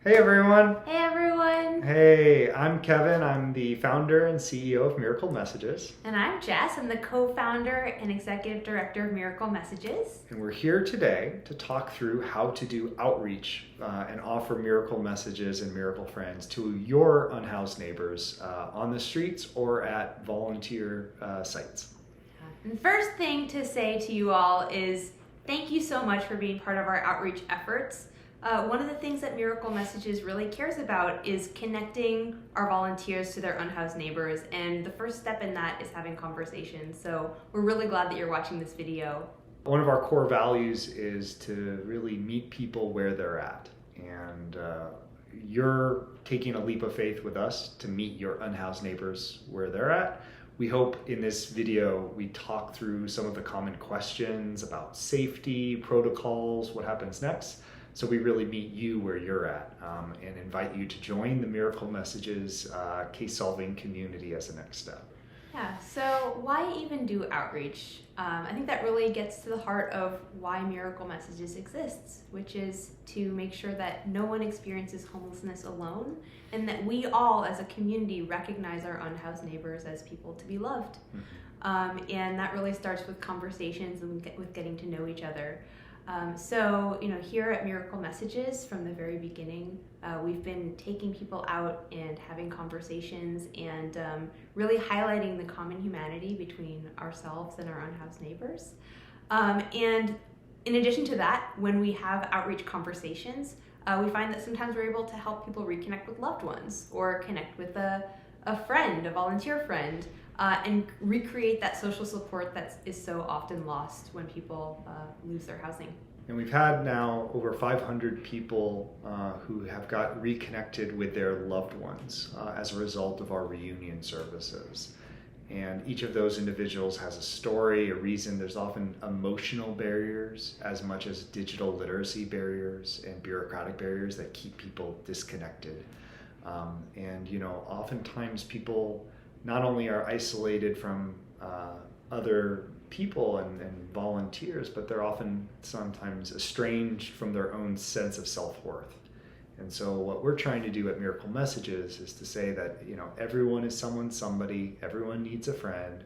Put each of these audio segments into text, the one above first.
Hey everyone! Hey everyone! Hey, I'm Kevin. I'm the founder and CEO of Miracle Messages. And I'm Jess. I'm the co-founder and executive director of Miracle Messages. And we're here today to talk through how to do outreach and offer miracle messages and miracle friends to your unhoused neighbors on the streets or at volunteer sites. And the first thing to say to you all is thank you so much for being part of our outreach efforts. One of the things that Miracle Messages really cares about is connecting our volunteers to their unhoused neighbors, and the first step in that is having conversations. So we're really glad that you're watching this video. One of our core values is to really meet people where they're at, and you're taking a leap of faith with us to meet your unhoused neighbors where they're at. We hope in this video we talk through some of the common questions about safety, protocols, what happens next. So we really meet you where you're at and invite you to join the Miracle Messages case solving community as a next step. Yeah, so why even do outreach? I think that really gets to the heart of why Miracle Messages exists, which is to make sure that no one experiences homelessness alone, and that we all as a community recognize our unhoused neighbors as people to be loved. And that really starts with conversations and with getting to know each other. Here at Miracle Messages, from the very beginning, we've been taking people out and having conversations and really highlighting the common humanity between ourselves and our unhoused neighbors. And in addition to that, when we have outreach conversations, we find that sometimes we're able to help people reconnect with loved ones or connect with a friend, a volunteer friend, and recreate that social support that is so often lost when people lose their housing. And we've had now over 500 people who have got reconnected with their loved ones as a result of our reunion services. And each of those individuals has a story, a reason. There's often emotional barriers as much as digital literacy barriers and bureaucratic barriers that keep people disconnected. Oftentimes people not only are isolated from other people and volunteers, but they're often sometimes estranged from their own sense of self-worth. And so what we're trying to do at Miracle Messages is to say that, everyone is somebody, everyone needs a friend,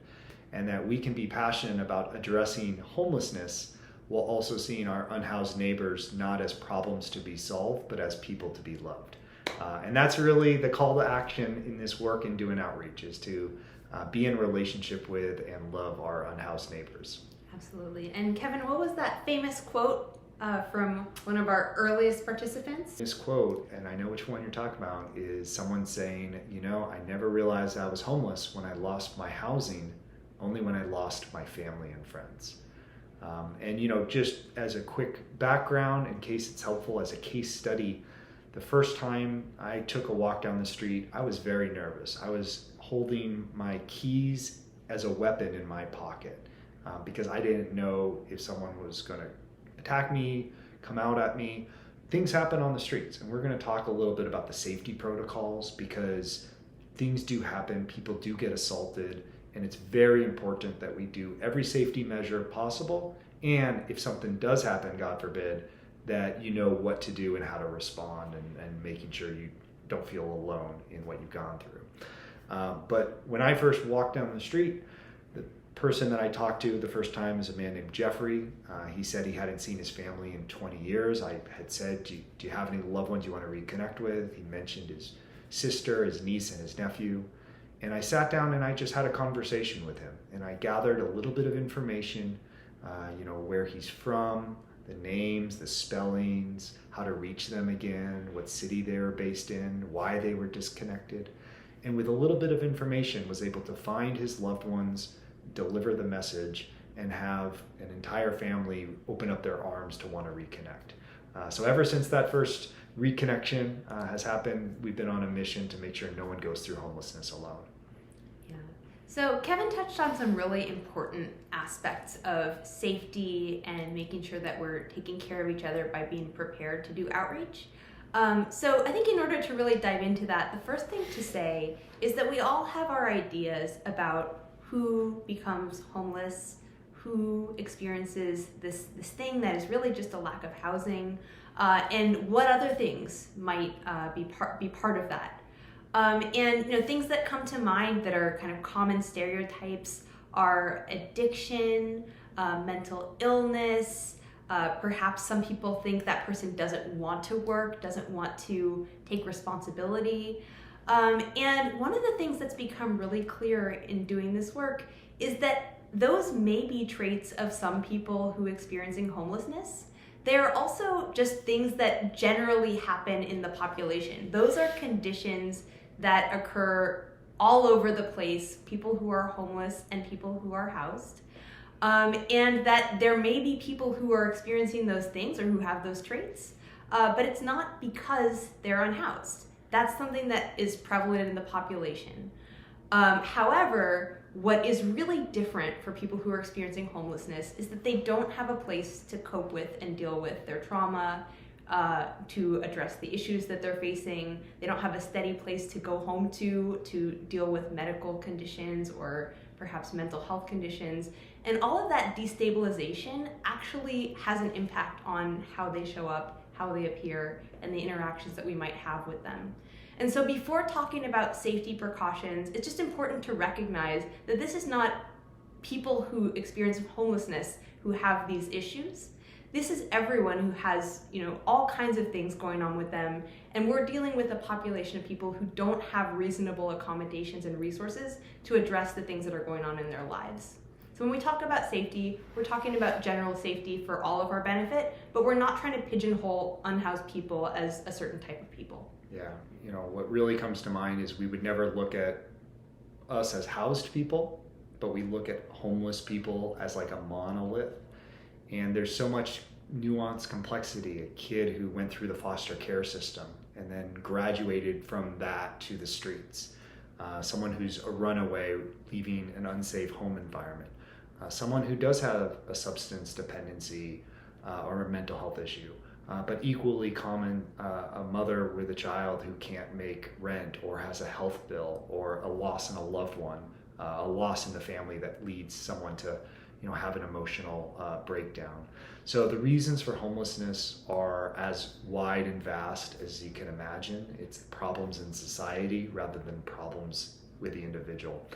and that we can be passionate about addressing homelessness while also seeing our unhoused neighbors not as problems to be solved, but as people to be loved. And that's really the call to action in this work and doing outreach, is to be in relationship with and love our unhoused neighbors. Absolutely. And Kevin, what was that famous quote from one of our earliest participants? This quote, and I know which one you're talking about, is someone saying, I never realized I was homeless when I lost my housing, only when I lost my family and friends. Just as a quick background, in case it's helpful as a case study, the first time I took a walk down the street, I was very nervous. I was holding my keys as a weapon in my pocket because I didn't know if someone was going to attack me, come out at me. Things happen on the streets, and we're going to talk a little bit about the safety protocols because things do happen, people do get assaulted, and it's very important that we do every safety measure possible, and if something does happen, God forbid, that you know what to do and how to respond and making sure you don't feel alone in what you've gone through. But when I first walked down the street, the person that I talked to the first time is a man named Jeffrey. He said he hadn't seen his family in 20 years. I had said, do you have any loved ones you want to reconnect with? He mentioned his sister, his niece, and his nephew. And I sat down and I just had a conversation with him. And I gathered a little bit of information, where he's from, the names, the spellings, how to reach them again, what city they were based in, why they were disconnected. And with a little bit of information was able to find his loved ones, deliver the message, and have an entire family open up their arms to want to reconnect. So ever since that first reconnection has happened, we've been on a mission to make sure no one goes through homelessness alone. So Kevin touched on some really important aspects of safety and making sure that we're taking care of each other by being prepared to do outreach. So I think in order to really dive into that, the first thing to say is that we all have our ideas about who becomes homeless, who experiences this thing that is really just a lack of housing. and what other things might be part of that. And things that come to mind that are kind of common stereotypes are addiction, mental illness. Perhaps some people think that person doesn't want to work, doesn't want to take responsibility. And one of the things that's become really clear in doing this work is that those may be traits of some people who are experiencing homelessness. They're also just things that generally happen in the population. Those are conditions that occur all over the place, people who are homeless and people who are housed. And that there may be people who are experiencing those things or who have those traits, but it's not because they're unhoused. That's something that is prevalent in the population. However, what is really different for people who are experiencing homelessness is that they don't have a place to cope with and deal with their trauma, to address the issues that they're facing. They don't have a steady place to go home to deal with medical conditions or perhaps mental health conditions. And all of that destabilization actually has an impact on how they show up, how they appear, and the interactions that we might have with them. And so before talking about safety precautions, it's just important to recognize that this is not people who experience homelessness who have these issues. This is everyone who has, all kinds of things going on with them. And we're dealing with a population of people who don't have reasonable accommodations and resources to address the things that are going on in their lives. So when we talk about safety, we're talking about general safety for all of our benefit, but we're not trying to pigeonhole unhoused people as a certain type of people. Yeah, what really comes to mind is we would never look at us as housed people, but we look at homeless people as like a monolith. And there's so much nuance, complexity. A kid who went through the foster care system and then graduated from that to the streets. Someone who's a runaway, leaving an unsafe home environment. Someone who does have a substance dependency or a mental health issue. But equally common, a mother with a child who can't make rent or has a health bill or a loss in a loved one, a loss in the family that leads someone to have an emotional breakdown. So the reasons for homelessness are as wide and vast as you can imagine. It's problems in society rather than problems with the individual.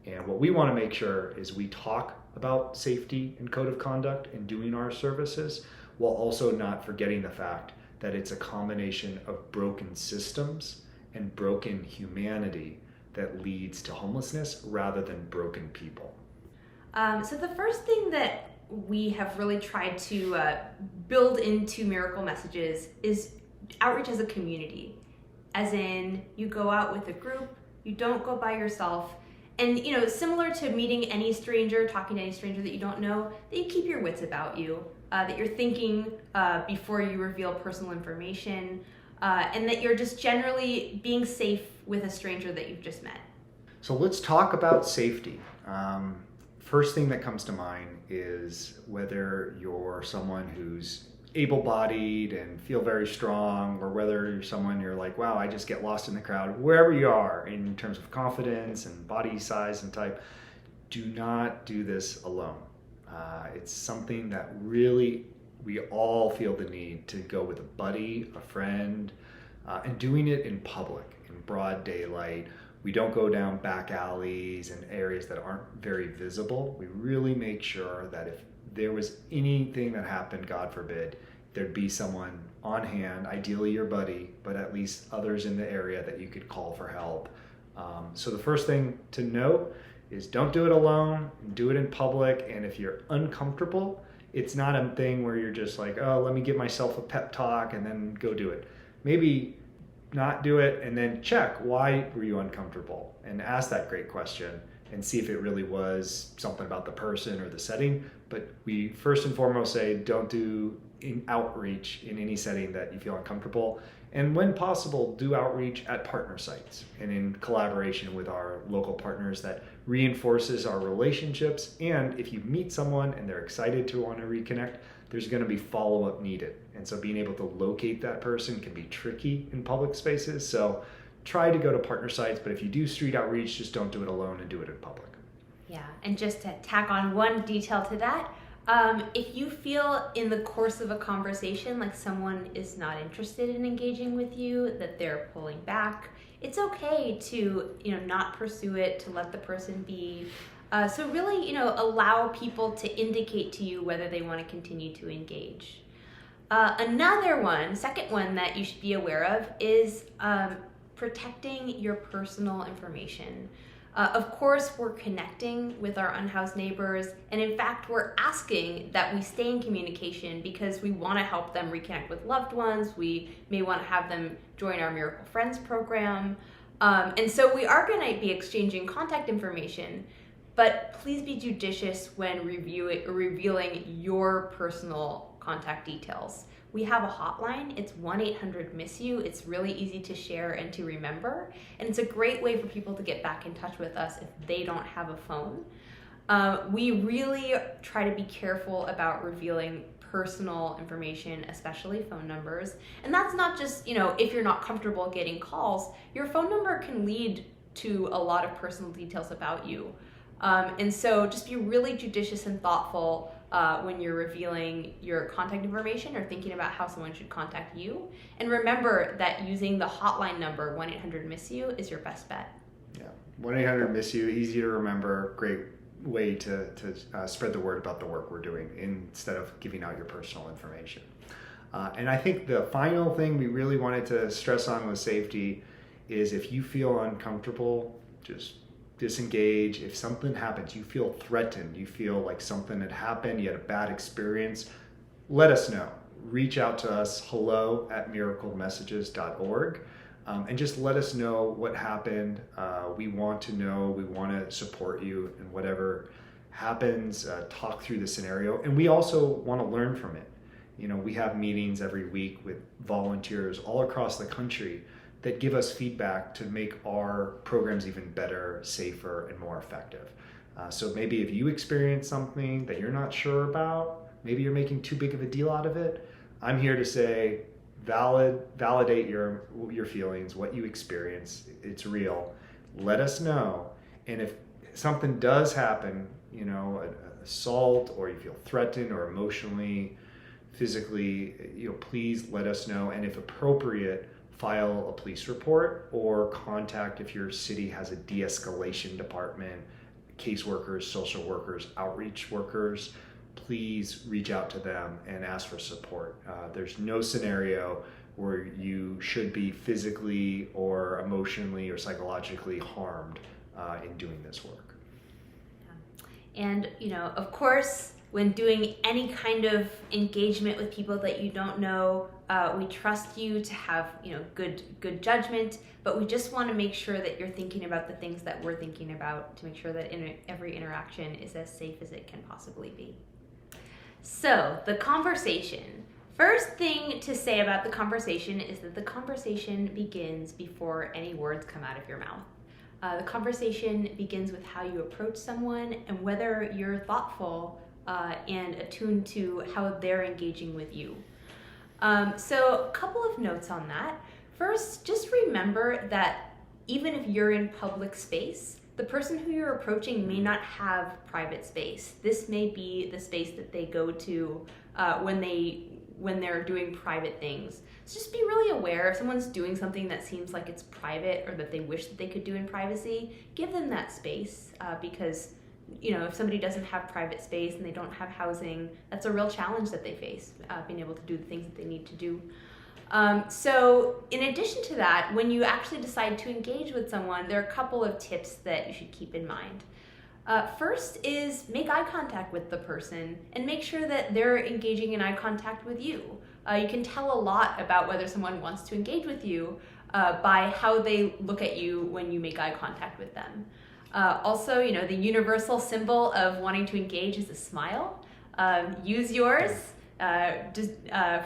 And what we want to make sure is we talk about safety and code of conduct in doing our services, while also not forgetting the fact that it's a combination of broken systems and broken humanity that leads to homelessness rather than broken people. So the first thing that we have really tried to build into Miracle Messages is outreach as a community. As in, you go out with a group, you don't go by yourself, and similar to meeting any stranger, talking to any stranger that you don't know, that you keep your wits about you, that you're thinking before you reveal personal information, and that you're just generally being safe with a stranger that you've just met. So let's talk about safety. First thing that comes to mind is whether you're someone who's able-bodied and feel very strong, or whether you're someone you're like, wow, I just get lost in the crowd. Wherever you are in terms of confidence and body size and type, do not do this alone. It's something that really we all feel the need to go with a buddy, a friend, and doing it in public, in broad daylight. We don't go down back alleys and areas that aren't very visible. We really make sure that if there was anything that happened, God forbid, there'd be someone on hand, ideally your buddy, but at least others in the area that you could call for help. So the first thing to note is don't do it alone, do it in public. And if you're uncomfortable, it's not a thing where you're just like, oh, let me give myself a pep talk and then go do it. Maybe not do it and then check, why were you uncomfortable? And ask that great question and see if it really was something about the person or the setting. But we first and foremost say, don't do outreach in any setting that you feel uncomfortable. And when possible, do outreach at partner sites and in collaboration with our local partners. That reinforces our relationships. And if you meet someone and they're excited to want to reconnect, there's going to be follow-up needed. And so being able to locate that person can be tricky in public spaces. So try to go to partner sites, but if you do street outreach, just don't do it alone and do it in public. Yeah, and just to tack on one detail to that, If you feel in the course of a conversation like someone is not interested in engaging with you, that they're pulling back, it's okay to not pursue it, to let the person be. So really, allow people to indicate to you whether they want to continue to engage. Second one that you should be aware of is protecting your personal information. Of course, we're connecting with our unhoused neighbors, and in fact, we're asking that we stay in communication because we want to help them reconnect with loved ones. We may want to have them join our Miracle Friends program. And so we are going to be exchanging contact information, but please be judicious when revealing your personal contact details. We have a hotline. It's 1-800-MISS-YOU. It's really easy to share and to remember. And it's a great way for people to get back in touch with us if they don't have a phone. We really try to be careful about revealing personal information, especially phone numbers. And that's not just, if you're not comfortable getting calls, your phone number can lead to a lot of personal details about you. And so just be really judicious and thoughtful when you're revealing your contact information or thinking about how someone should contact you. And remember that using the hotline number 1-800-MISS-YOU is your best bet. Yeah, 1-800-MISS-YOU, easy to remember, great way to spread the word about the work we're doing instead of giving out your personal information. And I think the final thing we really wanted to stress on with safety is if you feel uncomfortable, just disengage. If something happens, you feel threatened, you feel like something had happened, you had a bad experience, let us know. Reach out to us, hello@miraclemessages.org, and just let us know what happened. We want to know, we want to support you in whatever happens, talk through the scenario, and we also want to learn from it. We have meetings every week with volunteers all across the country that give us feedback to make our programs even better, safer, and more effective. So maybe if you experience something that you're not sure about, maybe you're making too big of a deal out of it, I'm here to say validate your feelings, what you experience, it's real. Let us know. And if something does happen, an assault, or you feel threatened or emotionally, physically, please let us know. And if appropriate, file a police report or contact if your city has a de-escalation department, caseworkers, social workers, outreach workers. Please reach out to them and ask for support. There's no scenario where you should be physically or emotionally or psychologically harmed in doing this work. Yeah. And, of course, when doing any kind of engagement with people that you don't know, we trust you to have, good judgment, but we just want to make sure that you're thinking about the things that we're thinking about to make sure that every interaction is as safe as it can possibly be. So, the conversation. First thing to say about the conversation is that the conversation begins before any words come out of your mouth. The conversation begins with how you approach someone and whether you're thoughtful and attuned to how they're engaging with you. So a couple of notes on that. First, just remember that even if you're in public space, the person who you're approaching may not have private space. This may be the space that they go to when they're doing private things. So just be really aware if someone's doing something that seems like it's private or that they wish that they could do in privacy, give them that space because if somebody doesn't have private space and they don't have housing, that's a real challenge that they face, being able to do the things that they need to do. So in addition to that, when you actually decide to engage with someone, there are a couple of tips that you should keep in mind. First is make eye contact with the person and make sure that they're engaging in eye contact with you. You can tell a lot about whether someone wants to engage with you by how they look at you when you make eye contact with them. Also, the universal symbol of wanting to engage is a smile. Use yours. Just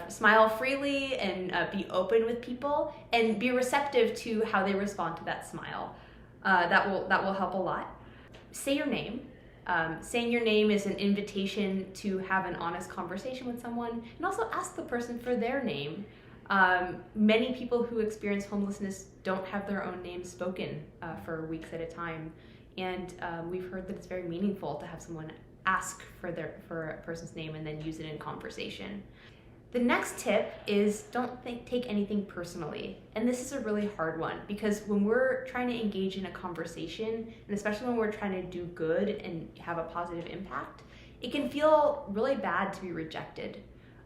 smile freely and be open with people and be receptive to how they respond to that smile. That will help a lot. Say your name. Saying your name is an invitation to have an honest conversation with someone, and also ask the person for their name. Many people who experience homelessness don't have their own name spoken for weeks at a time, and we've heard that it's very meaningful to have someone ask for a person's name and then use it in conversation. The next tip is don't take anything personally. And this is a really hard one because when we're trying to engage in a conversation, and especially when we're trying to do good and have a positive impact, it can feel really bad to be rejected.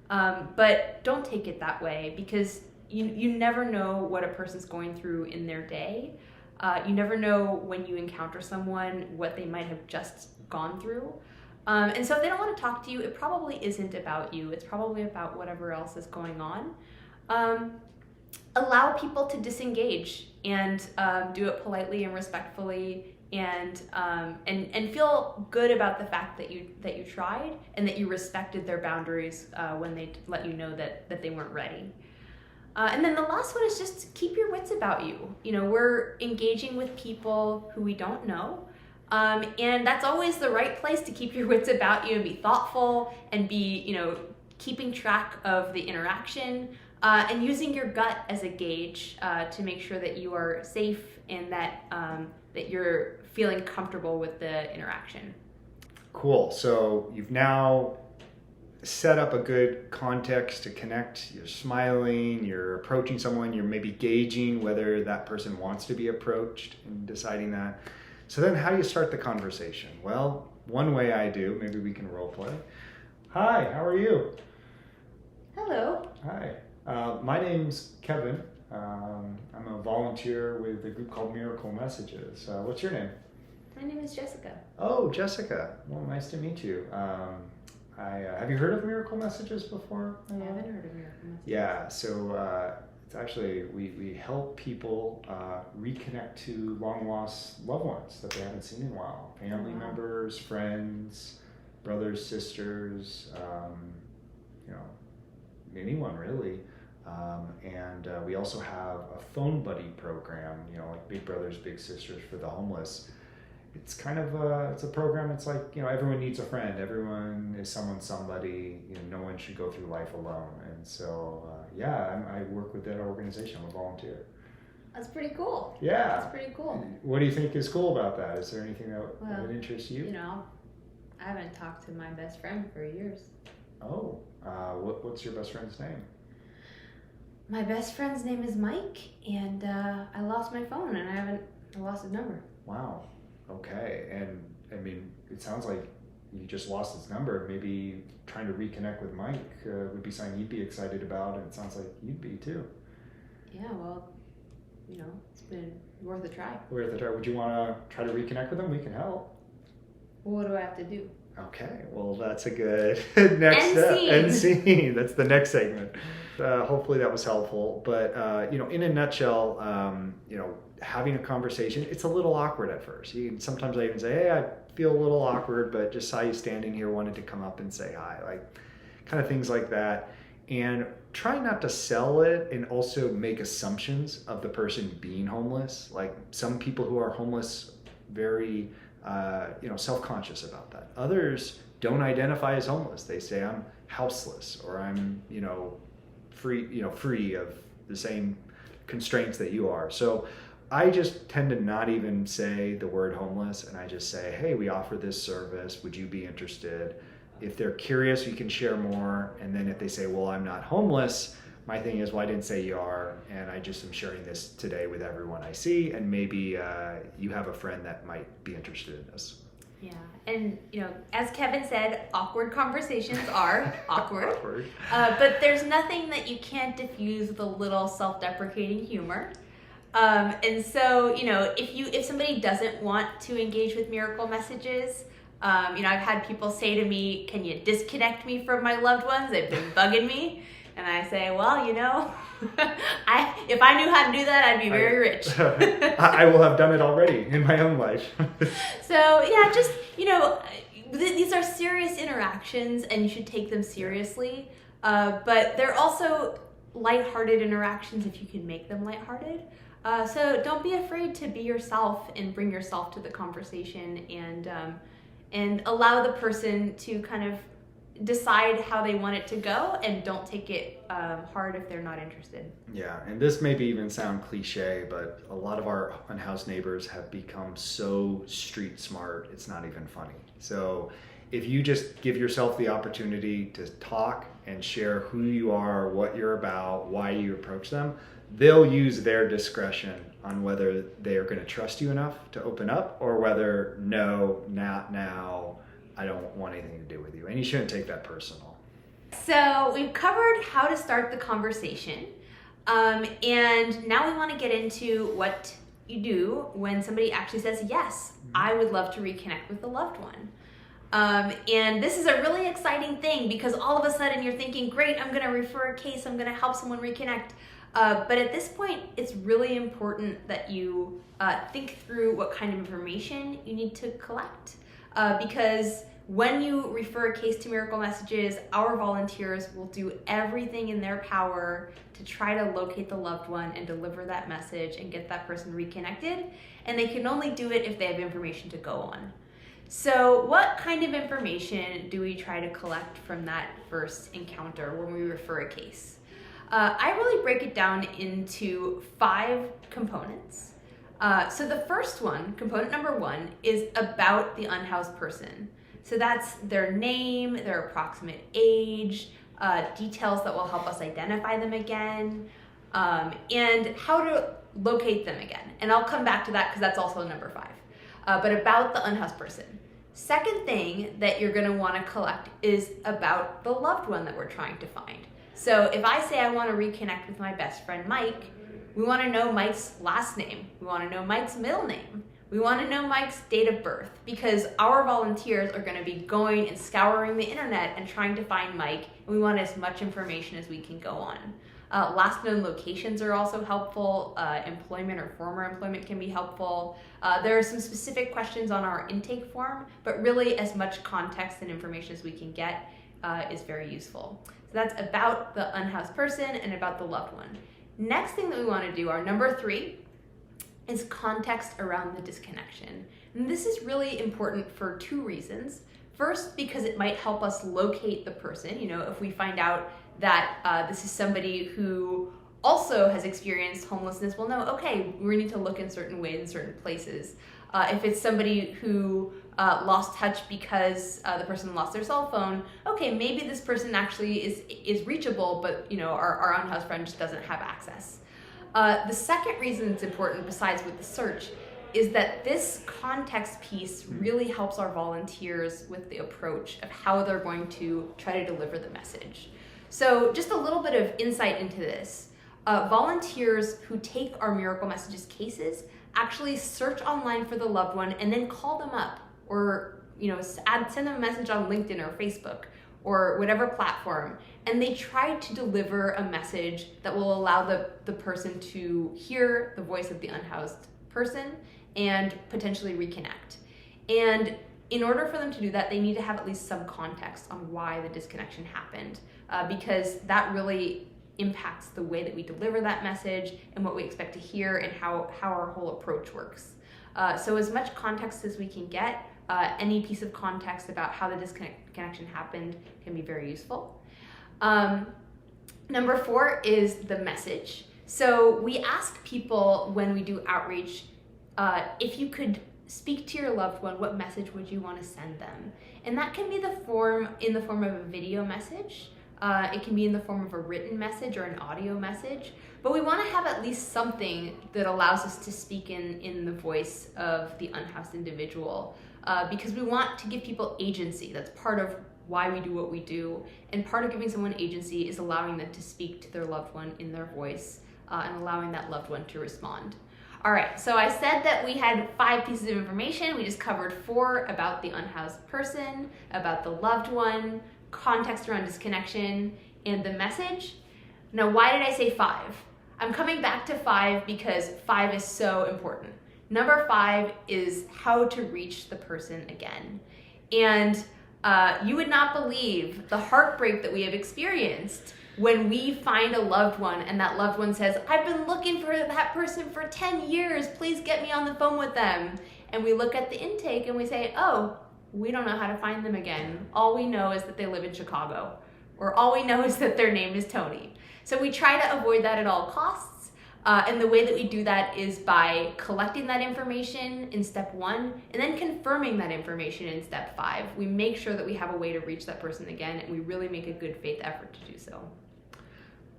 But don't take it that way because you never know what a person's going through in their day. You never know when you encounter someone what they might have just gone through. And so if they don't want to talk to you, it probably isn't about you. It's probably about whatever else is going on. Allow people to disengage and do it politely and respectfully, and feel good about the fact that you tried and that you respected their boundaries when they let you know that they weren't ready. And then the last one is just keep your wits about you. We're engaging with people who we don't know. And that's always the right place to keep your wits about you and be thoughtful and be, keeping track of the interaction and using your gut as a gauge to make sure that you are safe and that you're feeling comfortable with the interaction. Cool. So you've now set up a good context to connect. You're smiling, you're approaching someone, you're maybe gauging whether that person wants to be approached and deciding that. So then how do you start the conversation? Well, one way I do, maybe we can role play. Hi, how are you? Hello. Hi, my name's Kevin. I'm a volunteer with a group called Miracle Messages. What's your name? My name is Jessica. Oh, Jessica. Well, nice to meet you. Have you heard of Miracle Messages before? I haven't heard of Miracle Messages. Yeah, so it's actually, we help people reconnect to long-lost loved ones that they haven't seen in a while. Family members, friends, brothers, sisters, anyone really. And we also have a phone buddy program, like Big Brothers, Big Sisters for the homeless. It's kind of it's a program. It's like, everyone needs a friend. Everyone is somebody. No one should go through life alone. And so, I work with that organization. I'm a volunteer. That's pretty cool. Yeah. That's pretty cool. What do you think is cool about that? Is there anything that would interest you? I haven't talked to my best friend for years. Oh, what's your best friend's name? My best friend's name is Mike, and I lost my phone, and I lost his number. Wow. Okay. And it sounds like you just lost his number. Maybe trying to reconnect with Mike would be something you'd be excited about, and it sounds like you'd be too. Yeah, well, it's been worth a try. Worth a try. Would you want to try to reconnect with him? We can help. Well, what do I have to do? Okay, well, that's a good next step. End scene. That's the next segment. Hopefully that was helpful. But, in a nutshell, having a conversation, it's a little awkward at first. Sometimes I even say, hey, I feel a little awkward, but just saw you standing here, wanted to come up and say hi. Like, kind of things like that. And try not to sell it and also make assumptions of the person being homeless. Like, some people who are homeless, very... self-conscious about that. Others don't identify as homeless. They say I'm houseless or I'm, free of the same constraints that you are. So I just tend to not even say the word homeless, and I just say, hey, we offer this service. Would you be interested? If they're curious, you can share more. And then if they say, well, I'm not homeless, my thing is, well, I didn't say you are, and I just am sharing this today with everyone I see, and maybe you have a friend that might be interested in this. Yeah, and as Kevin said, awkward conversations are awkward. But there's nothing that you can't diffuse with a little self-deprecating humor. And so, if somebody doesn't want to engage with Miracle Messages, I've had people say to me, can you disconnect me from my loved ones? They've been bugging me. And I say, well, if I knew how to do that, I'd be very rich. I will have done it already in my own life. So, just, these are serious interactions and you should take them seriously. But they're also lighthearted interactions if you can make them lighthearted. So don't be afraid to be yourself and bring yourself to the conversation and allow the person to kind of decide how they want it to go, and don't take it hard if they're not interested. Yeah, and this maybe even sound cliche, but a lot of our unhoused neighbors have become so street smart, it's not even funny. So if you just give yourself the opportunity to talk and share who you are, what you're about, why you approach them, they'll use their discretion on whether they are going to trust you enough to open up, or whether, no, not now, I don't want anything to do with you. And you shouldn't take that personal. So we've covered how to start the conversation. And now we want to get into what you do when somebody actually says, yes, I would love to reconnect with a loved one. And this is a really exciting thing, because all of a sudden you're thinking, great, I'm going to refer a case, I'm going to help someone reconnect. But at this point, it's really important that you think through what kind of information you need to collect. Because when you refer a case to Miracle Messages, our volunteers will do everything in their power to try to locate the loved one and deliver that message and get that person reconnected. And they can only do it if they have information to go on. So what kind of information do we try to collect from that first encounter when we refer a case? I really break it down into 5 components. So the first one, component number 1, is about the unhoused person. So that's their name, their approximate age, details that will help us identify them again, and how to locate them again. And I'll come back to that because that's also number 5. But about the unhoused person. Second thing that you're going to want to collect is about the loved one that we're trying to find. So if I say I want to reconnect with my best friend Mike, we want to know Mike's last name. We want to know Mike's middle name. We want to know Mike's date of birth, because our volunteers are going to be going and scouring the internet and trying to find Mike, and we want as much information as we can go on. Last known locations are also helpful. Employment or former employment can be helpful. There are some specific questions on our intake form, but really as much context and information as we can get is very useful. So that's about the unhoused person and about the loved one. Next thing that we want to do, our number 3, is context around the disconnection. And this is really important for 2 reasons. First, because it might help us locate the person. You know, if we find out that this is somebody who also has experienced homelessness, we'll know, okay, we need to look in certain ways in certain places. If it's somebody who lost touch because the person lost their cell phone, okay, maybe this person actually is reachable, but you know, our unhoused friend just doesn't have access. The second reason it's important, besides with the search, is that this context piece really helps our volunteers with the approach of how they're going to try to deliver the message. So just a little bit of insight into this. Volunteers who take our Miracle Messages cases actually search online for the loved one and then call them up, or send them a message on LinkedIn or Facebook or whatever platform, and they try to deliver a message that will allow the person to hear the voice of the unhoused person and potentially reconnect. And in order for them to do that, they need to have at least some context on why the disconnection happened, because that really impacts the way that we deliver that message and what we expect to hear and how our whole approach works. So as much context as we can get, any piece of context about how the disconnection happened can be very useful. Number 4 is the message. So we ask people when we do outreach, if you could speak to your loved one, what message would you want to send them? And that can be in the form of a video message. It can be in the form of a written message or an audio message. But we want to have at least something that allows us to speak in the voice of the unhoused individual, because we want to give people agency. That's part of why we do what we do. And part of giving someone agency is allowing them to speak to their loved one in their voice, and allowing that loved one to respond. All right, so I said that we had 5 pieces of information. We just covered 4 about the unhoused person, about the loved one, context around disconnection, and the message. Now, why did I say 5? I'm coming back to 5 because 5 is so important. Number 5 is how to reach the person again. And you would not believe the heartbreak that we have experienced when we find a loved one and that loved one says, I've been looking for that person for 10 years, please get me on the phone with them. And we look at the intake and we say, oh, we don't know how to find them again. All we know is that they live in Chicago, or all we know is that their name is Tony. So we try to avoid that at all costs. And the way that we do that is by collecting that information in step 1 and then confirming that information in step 5. We make sure that we have a way to reach that person again, and we really make a good faith effort to do so.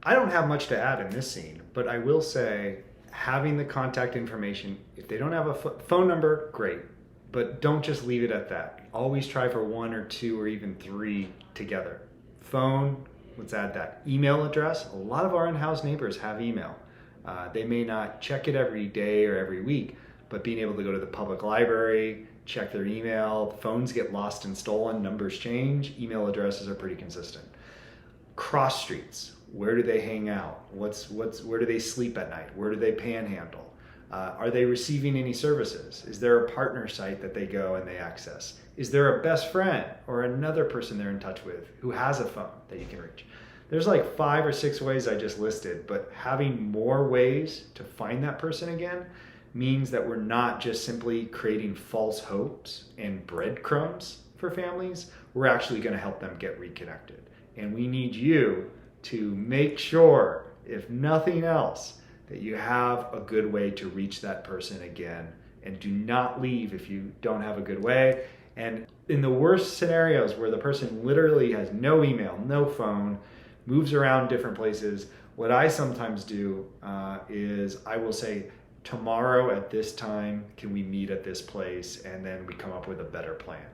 I don't have much to add in this scene, but I will say having the contact information, if they don't have a phone number, great. But don't just leave it at that. Always try for 1 or 2 or even 3 together. Phone, let's add that. Email address, a lot of our unhoused neighbors have email. They may not check it every day or every week, but being able to go to the public library, check their email, phones get lost and stolen, numbers change, email addresses are pretty consistent. Cross streets, where do they hang out? Where do they sleep at night? Where do they panhandle? Are they receiving any services? Is there a partner site that they go and they access? Is there a best friend or another person they're in touch with who has a phone that you can reach? There's like 5 or 6 ways I just listed, but having more ways to find that person again means that we're not just simply creating false hopes and breadcrumbs for families. We're actually going to help them get reconnected. And we need you to make sure, if nothing else, that you have a good way to reach that person again. And do not leave if you don't have a good way. And in the worst scenarios where the person literally has no email, no phone, moves around different places, what I sometimes do is I will say, tomorrow at this time, can we meet at this place? And then we come up with a better plan.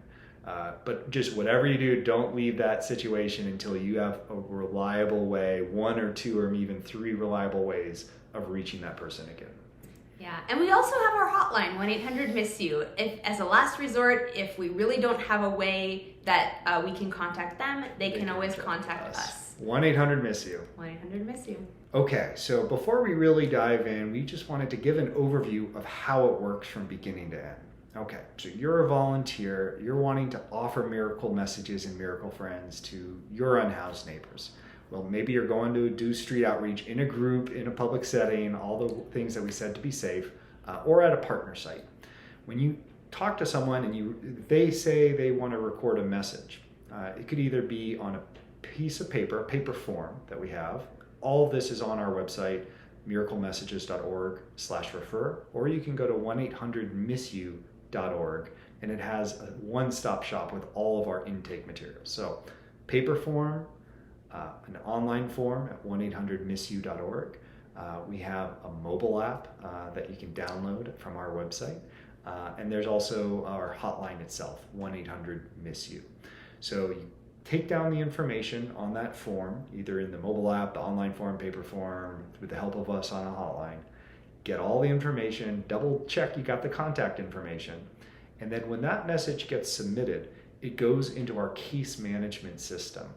But just whatever you do, don't leave that situation until you have a reliable way, 1 or 2 or even 3 reliable ways of reaching that person again. Yeah, and we also have our hotline, 1-800-MISS-YOU. If, as a last resort, if we really don't have a way that we can contact them, they can always contact us. 1-800-MISS-YOU. 1-800-MISS-YOU. Okay, so before we really dive in, we just wanted to give an overview of how it works from beginning to end. Okay, so you're a volunteer, you're wanting to offer miracle messages and miracle friends to your unhoused neighbors. Well, maybe you're going to do street outreach in a group, in a public setting, all the things that we said to be safe, or at a partner site. When you talk to someone and they say they want to record a message, it could either be on a piece of paper, a paper form that we have. All of this is on our website, miraclemessages.org/refer, or you can go to 1-800-MISS-YOU.org, and it has a one-stop shop with all of our intake materials. So paper form, an online form at 1-800-MISS-YOU.org. We have a mobile app that you can download from our website. And there's also our hotline itself, 1-800-MISS-YOU. So you take down the information on that form, either in the mobile app, the online form, paper form, with the help of us on a hotline. Get all the information, double check you got the contact information. And then when that message gets submitted, it goes into our case management system.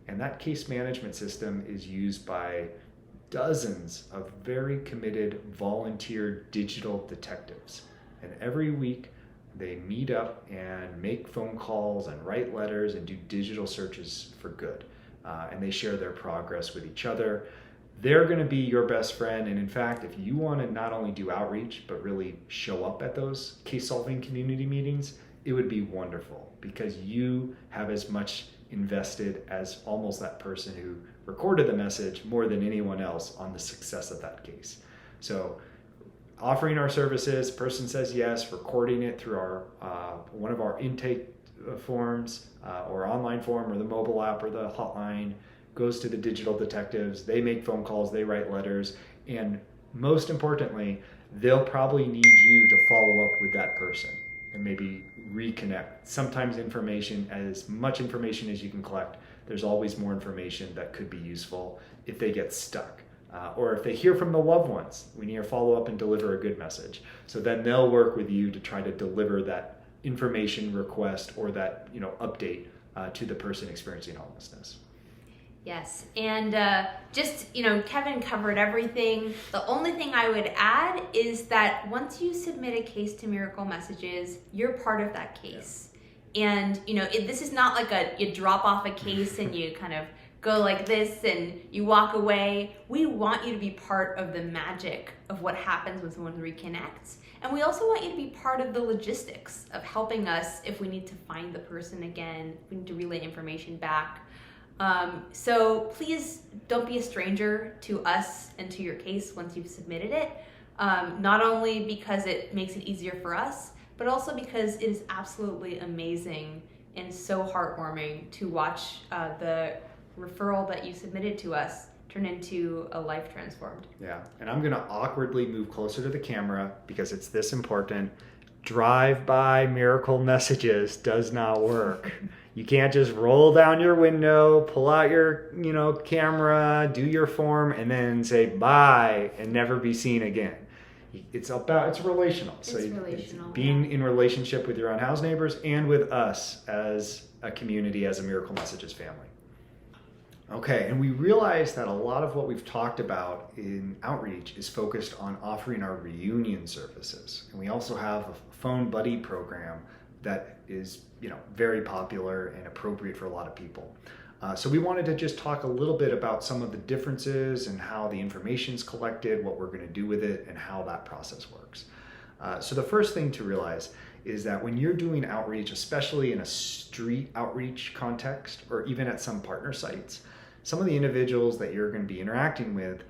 And that case management system is used by dozens of very committed volunteer digital detectives. And every week they meet up and make phone calls and write letters and do digital searches for good. And they share their progress with each other. They're going to be your best friend. And in fact, if you want to not only do outreach, but really show up at those case-solving community meetings, it would be wonderful because you have as much invested as almost that person who recorded the message more than anyone else on the success of that case. So offering our services, person says yes, recording it through our one of our intake forms or online form or the mobile app or the hotline, goes to the digital detectives. They make phone calls, they write letters, and most importantly, they'll probably need you to follow up with that person and maybe reconnect. Sometimes information, as much information as you can collect, there's always more information that could be useful if they get stuck. Or if they hear from the loved ones, we need to follow up and deliver a good message. So then they'll work with you to try to deliver that information request or that update to the person experiencing homelessness. Yes, and Kevin covered everything. The only thing I would add is that once you submit a case to Miracle Messages, you're part of that case. Yeah. And this is not like you drop off a case and you kind of go like this and you walk away. We want you to be part of the magic of what happens when someone reconnects. And we also want you to be part of the logistics of helping us if we need to find the person again, if we need to relay information back. So please don't be a stranger to us and to your case once you've submitted it, not only because it makes it easier for us, but also because it is absolutely amazing and so heartwarming to watch the referral that you submitted to us turn into a life transformed. Yeah, and I'm gonna awkwardly move closer to the camera because it's this important. Drive-by miracle messages does not work. You can't just roll down your window, pull out your, camera, do your form, and then say bye and never be seen again. It's relational. It's relational. It's being in relationship with your unhoused neighbors and with us as a community, as a Miracle Messages family. Okay, and we realize that a lot of what we've talked about in outreach is focused on offering our reunion services. And we also have a phone buddy program that is, very popular and appropriate for a lot of people. So we wanted to just talk a little bit about some of the differences and how the information's collected, what we're going to do with it, and how that process works. So the first thing to realize is that when you're doing outreach, especially in a street outreach context, or even at some partner sites, some of the individuals that you're going to be interacting with,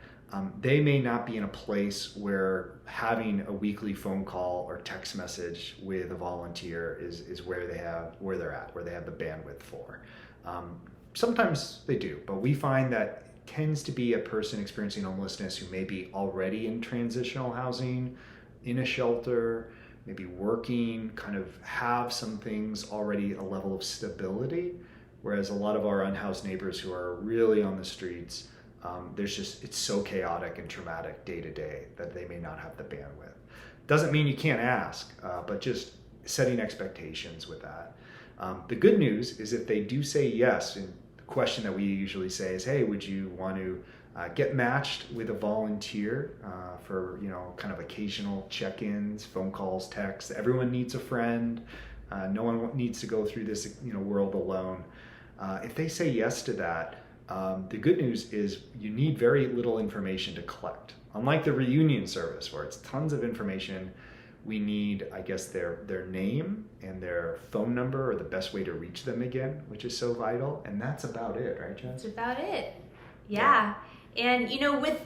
they may not be in a place where having a weekly phone call or text message with a volunteer is where they have the bandwidth for. Sometimes they do, but we find that it tends to be a person experiencing homelessness who may be already in transitional housing, in a shelter, maybe working, kind of have some things already, a level of stability. Whereas a lot of our unhoused neighbors who are really on the streets, it's so chaotic and traumatic day to day that they may not have the bandwidth. Doesn't mean you can't ask, but just setting expectations with that. The good news is if they do say yes, and the question that we usually say is, hey, would you want to get matched with a volunteer for, kind of occasional check-ins, phone calls, texts. Everyone needs a friend. No one needs to go through this, world alone. If they say yes to that, the good news is you need very little information to collect. Unlike the reunion service where it's tons of information, we need, I guess, their name and their phone number or the best way to reach them again, which is so vital. And that's about it, right, Jen? That's about it. Yeah. And,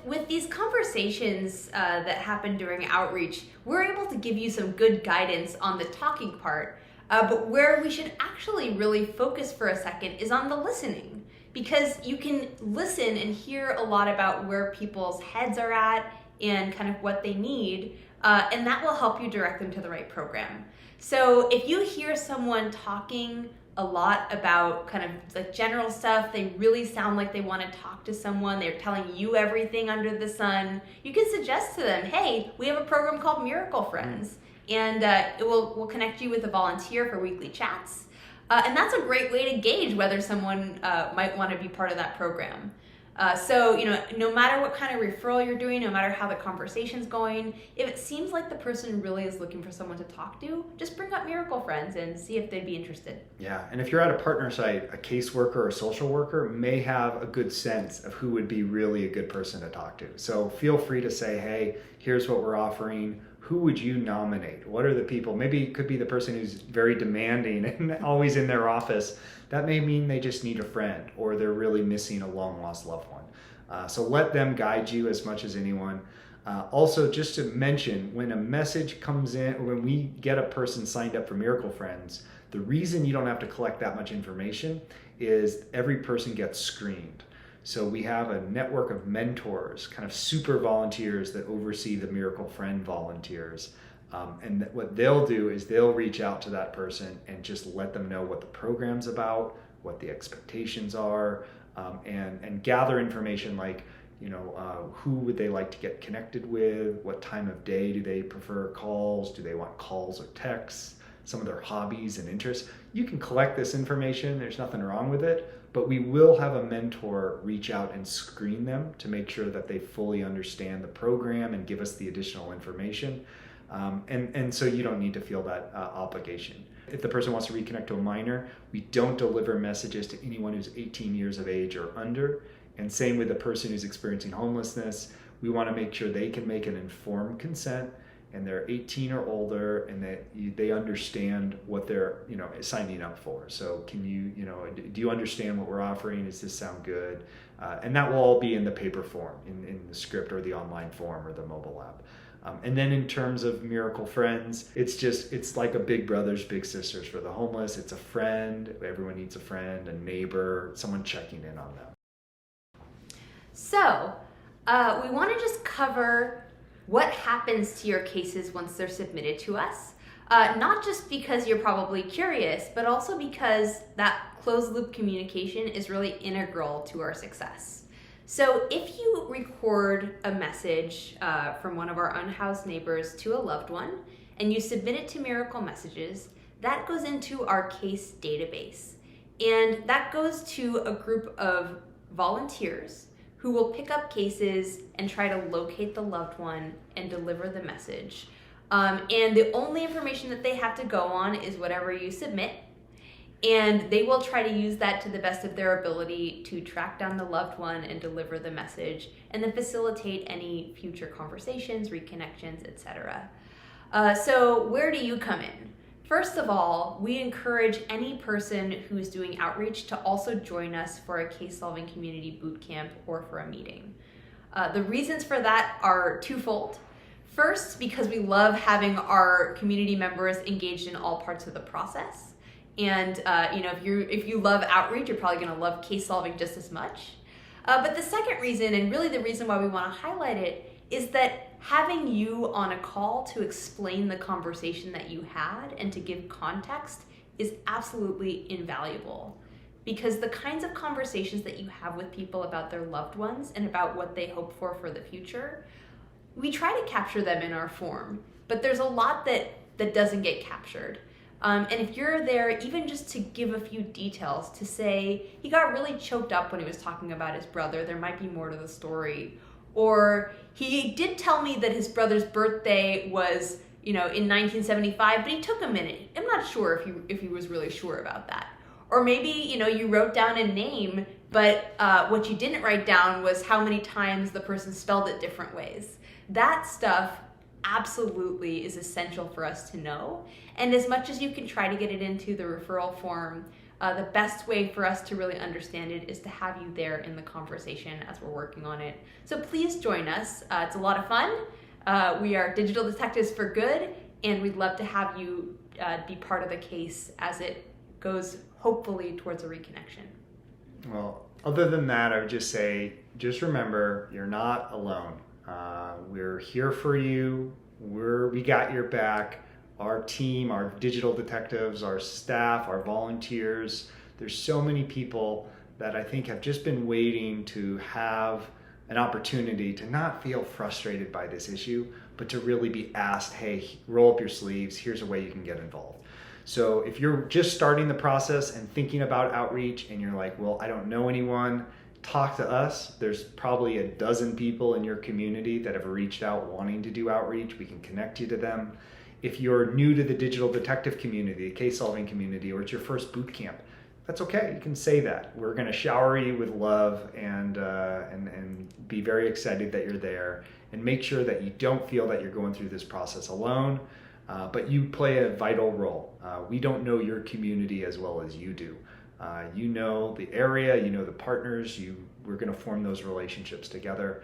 with these conversations that happen during outreach, we're able to give you some good guidance on the talking part. But where we should actually really focus for a second is on the listening, because you can listen and hear a lot about where people's heads are at and kind of what they need, and that will help you direct them to the right program. So if you hear someone talking a lot about kind of like general stuff, they really sound like they want to talk to someone, they're telling you everything under the sun, you can suggest to them, hey, we have a program called Miracle Friends. And we'll connect you with a volunteer for weekly chats. And that's a great way to gauge whether someone might want to be part of that program. So, no matter what kind of referral you're doing, no matter how the conversation's going, if it seems like the person really is looking for someone to talk to, just bring up Miracle Friends and see if they'd be interested. Yeah, and if you're at a partner site, a caseworker or a social worker may have a good sense of who would be really a good person to talk to. So feel free to say, hey, here's what we're offering. Who would you nominate? What are the people? Maybe it could be the person who's very demanding and always in their office. That may mean they just need a friend or they're really missing a long lost loved one. So let them guide you as much as anyone. Also, just to mention, when a message comes in, or when we get a person signed up for Miracle Friends, the reason you don't have to collect that much information is every person gets screened. So we have a network of mentors, kind of super volunteers that oversee the Miracle Friend volunteers. And what they'll do is they'll reach out to that person and just let them know what the program's about, what the expectations are, and gather information like, who would they like to get connected with? What time of day do they prefer calls? Do they want calls or texts? Some of their hobbies and interests. You can collect this information. There's nothing wrong with it. But we will have a mentor reach out and screen them to make sure that they fully understand the program and give us the additional information. And so you don't need to feel that obligation. If the person wants to reconnect to a minor, we don't deliver messages to anyone who's 18 years of age or under. And same with the person who's experiencing homelessness. We want to make sure they can make an informed consent and they're 18 or older, and that they understand what they're signing up for. So can you do you understand what we're offering? Does this sound good? And that will all be in the paper form, in the script or the online form or the mobile app. And then in terms of Miracle Friends, it's like a big brothers, big sisters for the homeless. It's a friend. Everyone needs a friend, a neighbor, someone checking in on them. So we want to just cover what happens to your cases once they're submitted to us. Not just because you're probably curious, but also because that closed loop communication is really integral to our success. So if you record a message from one of our unhoused neighbors to a loved one and you submit it to Miracle Messages, that goes into our case database. And that goes to a group of volunteers who will pick up cases and try to locate the loved one and deliver the message. And the only information that they have to go on is whatever you submit. And they will try to use that to the best of their ability to track down the loved one and deliver the message, and then facilitate any future conversations, reconnections, etc. So where do you come in? First of all, we encourage any person who's doing outreach to also join us for a case-solving community boot camp or for a meeting. The reasons for that are twofold. First, because we love having our community members engaged in all parts of the process. And if you love outreach, you're probably going to love case solving just as much. But the second reason, and really the reason why we want to highlight it, is that having you on a call to explain the conversation that you had and to give context is absolutely invaluable. Because the kinds of conversations that you have with people about their loved ones and about what they hope for the future, we try to capture them in our form, but there's a lot that doesn't get captured. And if you're there, even just to give a few details, to say, he got really choked up when he was talking about his brother, there might be more to the story. Or he did tell me that his brother's birthday was, in 1975, but he took a minute. I'm not sure if he was really sure about that. Or maybe, you wrote down a name, but what you didn't write down was how many times the person spelled it different ways. That stuff absolutely is essential for us to know. And as much as you can try to get it into the referral form, the best way for us to really understand it is to have you there in the conversation as we're working on it. So please join us. It's a lot of fun. We are digital detectives for good, and we'd love to have you be part of the case as it goes hopefully towards a reconnection. Well, other than that, I would just say, just remember, you're not alone. We're here for you. We got your back. Our team, our digital detectives, our staff, our volunteers. There's so many people that I think have just been waiting to have an opportunity to not feel frustrated by this issue, but to really be asked, hey, roll up your sleeves. Here's a way you can get involved. So if you're just starting the process and thinking about outreach and you're like, well, I don't know anyone, talk to us. There's probably a dozen people in your community that have reached out wanting to do outreach. We can connect you to them. If you're new to the digital detective community, the case solving community, or it's your first boot camp, that's okay. You can say that. We're going to shower you with love and be very excited that you're there, and make sure that you don't feel that you're going through this process alone, but you play a vital role. We don't know your community as well as you do. You know the area, you know the partners, we're going to form those relationships together.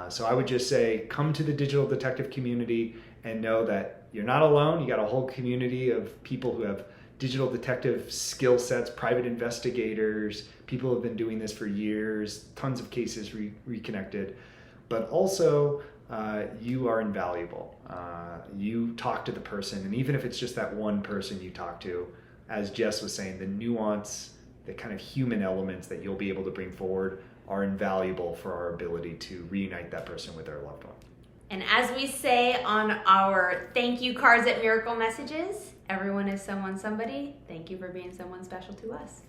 So I would just say, come to the digital detective community and know that you're not alone. You got a whole community of people who have digital detective skill sets, private investigators, people who have been doing this for years, tons of cases reconnected. But also, you are invaluable. You talk to the person, and even if it's just that one person you talk to, as Jess was saying, the nuance, the kind of human elements that you'll be able to bring forward are invaluable for our ability to reunite that person with their loved one. And as we say on our thank you cards at Miracle Messages, everyone is someone somebody. Thank you for being someone special to us.